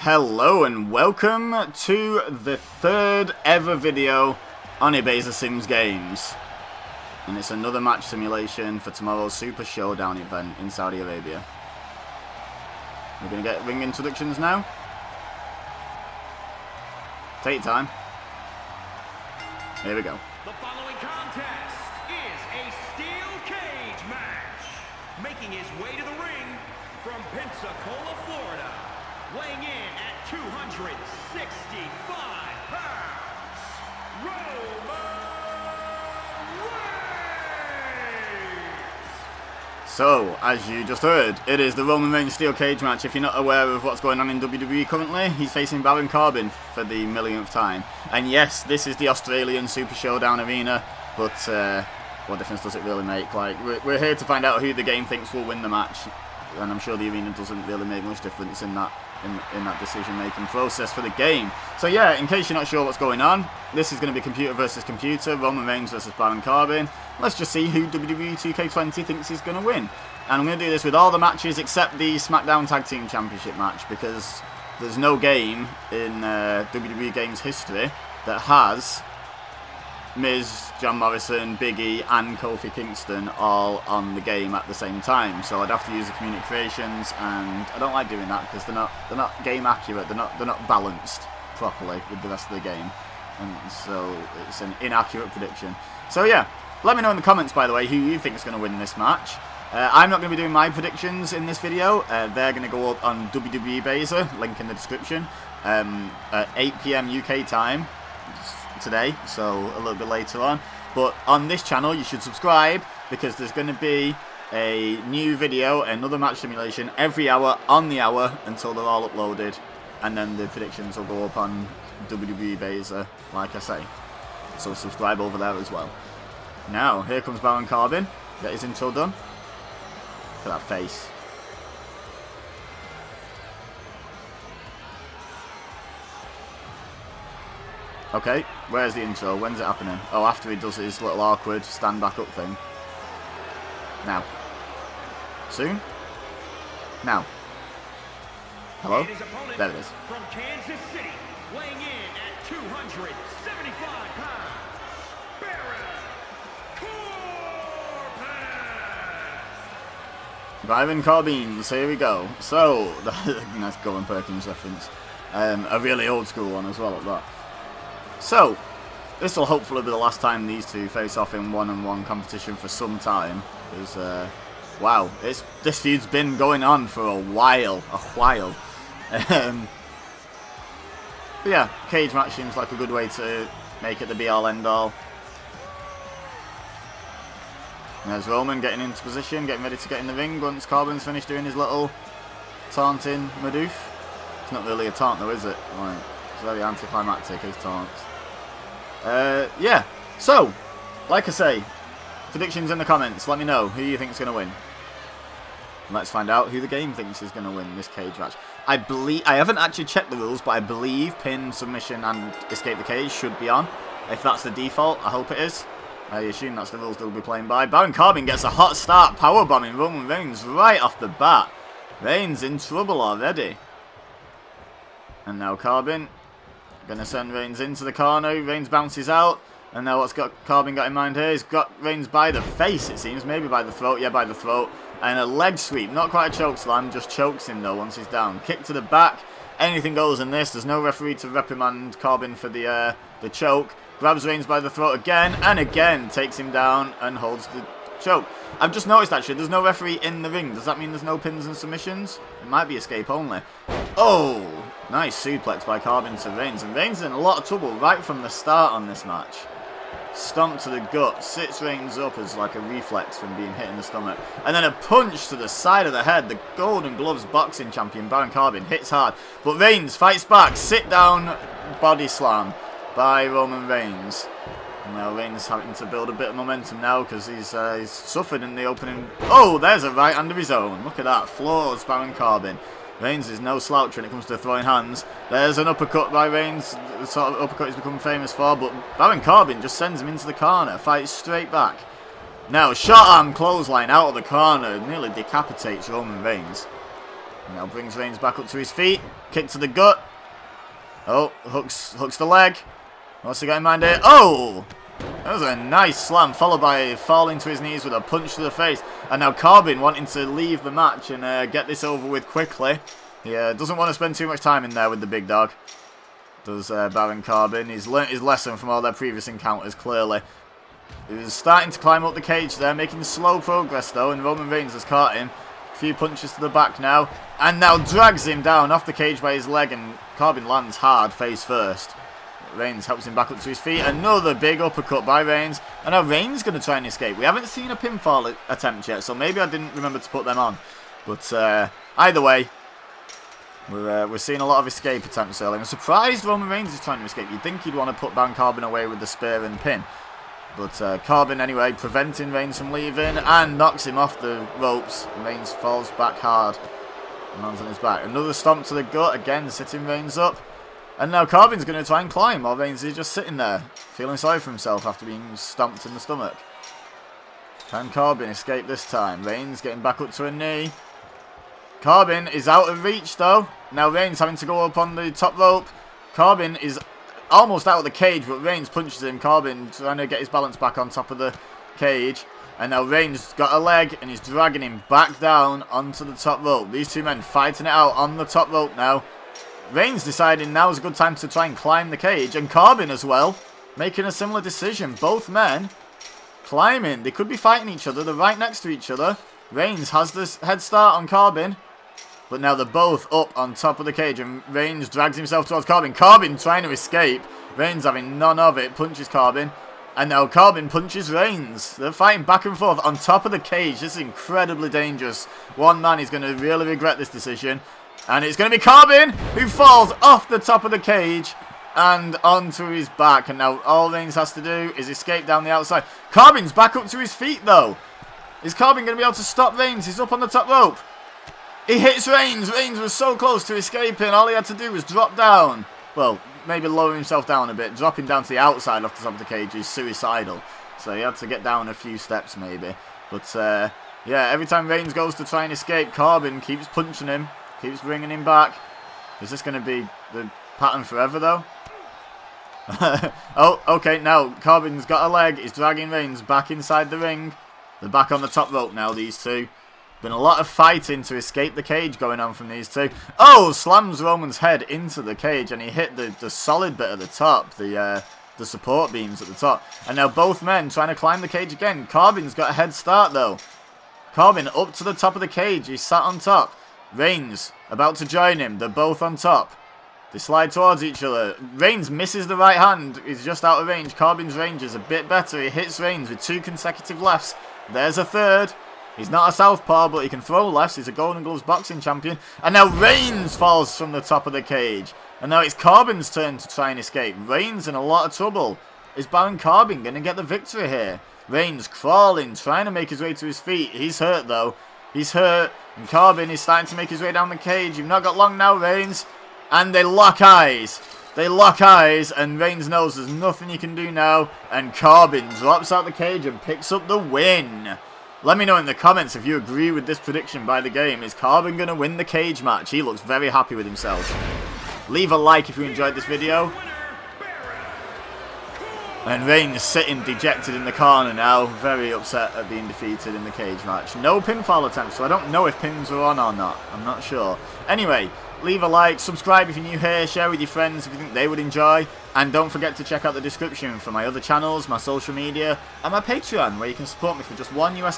Hello and welcome to the third ever video on eBay's The Sims games. And it's another match simulation for tomorrow's Super ShowDown event in Saudi Arabia. We're going to get ring introductions now. Take your time. Here we go. The following contest is a steel cage match. Making his way to the ring from Pensacola, Florida. Weighing in at 265 pounds, Roman Reigns! So, as you just heard, it is the Roman Reigns steel cage match. If you're not aware of what's going on in WWE currently, he's facing Baron Corbin for the millionth time. And yes, this is the Australian Super ShowDown arena, but what difference does it really make? Like, we're here to find out who the game thinks will win the match. And I'm sure the arena doesn't really make much difference in that decision-making process for the game. So yeah, in case you're not sure what's going on, this is going to be computer versus computer, Roman Reigns versus Baron Corbin. Let's just see who WWE 2K20 thinks is going to win. And I'm going to do this with all the matches except the SmackDown Tag Team Championship match, because there's no game in WWE Games history that has Miz, John Morrison, Big E and Kofi Kingston all on the game at the same time. So I'd have to use the community creations, and I don't like doing that because they're not game accurate, they're not balanced properly with the rest of the game, and so it's an inaccurate prediction. So yeah, let me know in the comments, by the way, who you think is going to win this match. I'm not going to be doing my predictions in this video. They're going to go up on WWE Beza, link in the description, at 8 PM UK time today, so a little bit later on. But on this channel you should subscribe, because there's going to be a new video, another match simulation every hour on the hour until they're all uploaded, and then the predictions will go up on WWE Beza, like I say. So subscribe over there as well. Now here comes Baron Corbin. Get his intro done. Look at that face. Okay, where's the intro? When's it happening? Oh, after he does his little awkward stand back up thing. Now. Soon? Now. Hello? There it is. From Kansas City, weighing in at 275 pounds, Baron Corbin! Baron Corbin, so here we go. So, nice Gordon Perkins reference. A really old school one as well at that. So, this will hopefully be the last time these two face off in one-on-one competition for some time. Because, wow, this feud's been going on for a while. But yeah, cage match seems like a good way to make it the be-all, end-all. There's Roman getting into position, getting ready to get in the ring once Corbin's finished doing his little taunting Madoof. It's not really a taunt though, is it? Like, it's very anticlimactic, his taunts. Yeah, so, like I say, predictions in the comments, let me know who you think is going to win. Let's find out who the game thinks is going to win this cage match. I haven't actually checked the rules, but I believe pin, submission and escape the cage should be on. If that's the default, I hope it is. I assume that's the rules they'll be playing by. Baron Corbin gets a hot start, powerbombing Roman Reigns right off the bat. Reigns in trouble already. And now Corbin going to send Reigns into the corner. Reigns bounces out. And now what's Corbin got in mind here? He's got Reigns by the face, it seems. Maybe by the throat. Yeah, by the throat. And a leg sweep. Not quite a choke slam. Just chokes him, though, once he's down. Kick to the back. Anything goes in this. There's no referee to reprimand Corbin for the choke. Grabs Reigns by the throat again. And again takes him down and holds the choke. I've just noticed, actually, there's no referee in the ring. Does that mean there's no pins and submissions? It might be escape only. Oh! Nice suplex by Corbin to Reigns. And Reigns in a lot of trouble right from the start on this match. Stomp to the gut. Sits Reigns up as like a reflex from being hit in the stomach. And then a punch to the side of the head. The Golden Gloves boxing champion, Baron Corbin, hits hard. But Reigns fights back. Sit down body slam by Roman Reigns. Now Reigns having to build a bit of momentum now because he's suffered in the opening. Oh, there's a right hand of his own. Look at that. Floors Baron Corbin. Reigns is no slouch when it comes to throwing hands. There's an uppercut by Reigns, the sort of uppercut he's become famous for, but Baron Corbin just sends him into the corner, fights straight back. Now, short arm clothesline out of the corner, nearly decapitates Roman Reigns. Now brings Reigns back up to his feet. Kick to the gut. Oh, hooks the leg. What's he got in mind here? Oh! That was a nice slam, followed by falling to his knees with a punch to the face. And now Corbin wanting to leave the match and get this over with quickly. He doesn't want to spend too much time in there with the big dog. Does Baron Corbin. He's learnt his lesson from all their previous encounters, clearly. He's starting to climb up the cage there, making slow progress though, and Roman Reigns has caught him. A few punches to the back now, and now drags him down off the cage by his leg, and Corbin lands hard, face first. Reigns helps him back up to his feet. Another big uppercut by Reigns, and now Reigns going to try and escape. We haven't seen a pinfall attempt yet, so maybe I didn't remember to put them on. But either way, we're seeing a lot of escape attempts early. I'm surprised Roman Reigns is trying to escape. You'd think he'd want to put Baron Corbin away with the spear and pin. But Corbin, anyway, preventing Reigns from leaving and knocks him off the ropes. Reigns falls back hard and lands on his back. Another stomp to the gut, again sitting Reigns up. And now Corbin's going to try and climb while Reigns is just sitting there, feeling sorry for himself after being stomped in the stomach. Can Corbin escape this time? Reigns getting back up to a knee. Corbin is out of reach though. Now Reigns having to go up on the top rope. Corbin is almost out of the cage, but Reigns punches him. Corbin trying to get his balance back on top of the cage. And now Reigns got a leg and he's dragging him back down onto the top rope. These two men fighting it out on the top rope now. Reigns deciding now is a good time to try and climb the cage. And Corbin as well, making a similar decision. Both men climbing. They could be fighting each other. They're right next to each other. Reigns has this head start on Corbin. But now they're both up on top of the cage, and Reigns drags himself towards Corbin. Corbin trying to escape. Reigns having none of it. Punches Corbin. And now Corbin punches Reigns. They're fighting back and forth on top of the cage. This is incredibly dangerous. One man is going to really regret this decision. And it's going to be Corbin who falls off the top of the cage and onto his back. And now all Reigns has to do is escape down the outside. Corbin's back up to his feet though. Is Corbin going to be able to stop Reigns? He's up on the top rope. He hits Reigns. Reigns was so close to escaping. All he had to do was drop down. Well, maybe lower himself down a bit. Dropping down to the outside off the top of the cage is suicidal. So he had to get down a few steps maybe. But yeah, every time Reigns goes to try and escape, Corbin keeps punching him. Keeps bringing him back. Is this going to be the pattern forever though? Oh, okay, now Corbin's got a leg. He's dragging Reigns back inside the ring. They're back on the top rope now, these two. Been a lot of fighting to escape the cage going on from these two. Oh, slams Roman's head into the cage and he hit the solid bit at the top, the support beams at the top. And now both men trying to climb the cage again. Corbin's got a head start though. Corbin up to the top of the cage. He's sat on top. Reigns about to join him. They're both on top. They slide towards each other. Reigns misses the right hand. He's just out of range. Corbin's range is a bit better. He hits Reigns with 2 consecutive lefts. There's a third. He's not a southpaw, but he can throw lefts. He's a Golden Gloves boxing champion. And now Reigns falls from the top of the cage. And now it's Corbin's turn to try and escape. Reigns in a lot of trouble. Is Baron Corbin going to get the victory here? Reigns crawling, trying to make his way to his feet. He's hurt though. He's hurt. And Corbin is starting to make his way down the cage. You've not got long now, Reigns. And they lock eyes. They lock eyes. And Reigns knows there's nothing he can do now. And Corbin drops out the cage and picks up the win. Let me know in the comments if you agree with this prediction by the game. Is Corbin going to win the cage match? He looks very happy with himself. Leave a like if you enjoyed this video. And Reigns sitting dejected in the corner now. Very upset at being defeated in the cage match. No pinfall attempts, so I don't know if pins are on or not. I'm not sure. Anyway, leave a like, subscribe if you're new here, share with your friends if you think they would enjoy. And don't forget to check out the description for my other channels, my social media, and my Patreon, where you can support me for just $1 US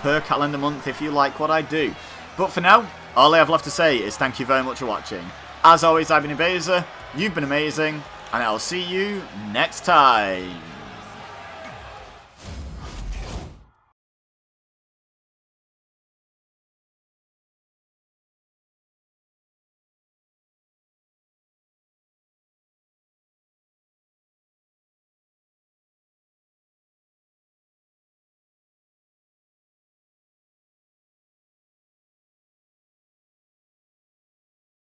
per calendar month if you like what I do. But for now, all I have left to say is thank you very much for watching. As always, I've been Ibeza, you've been amazing, and I'll see you next time.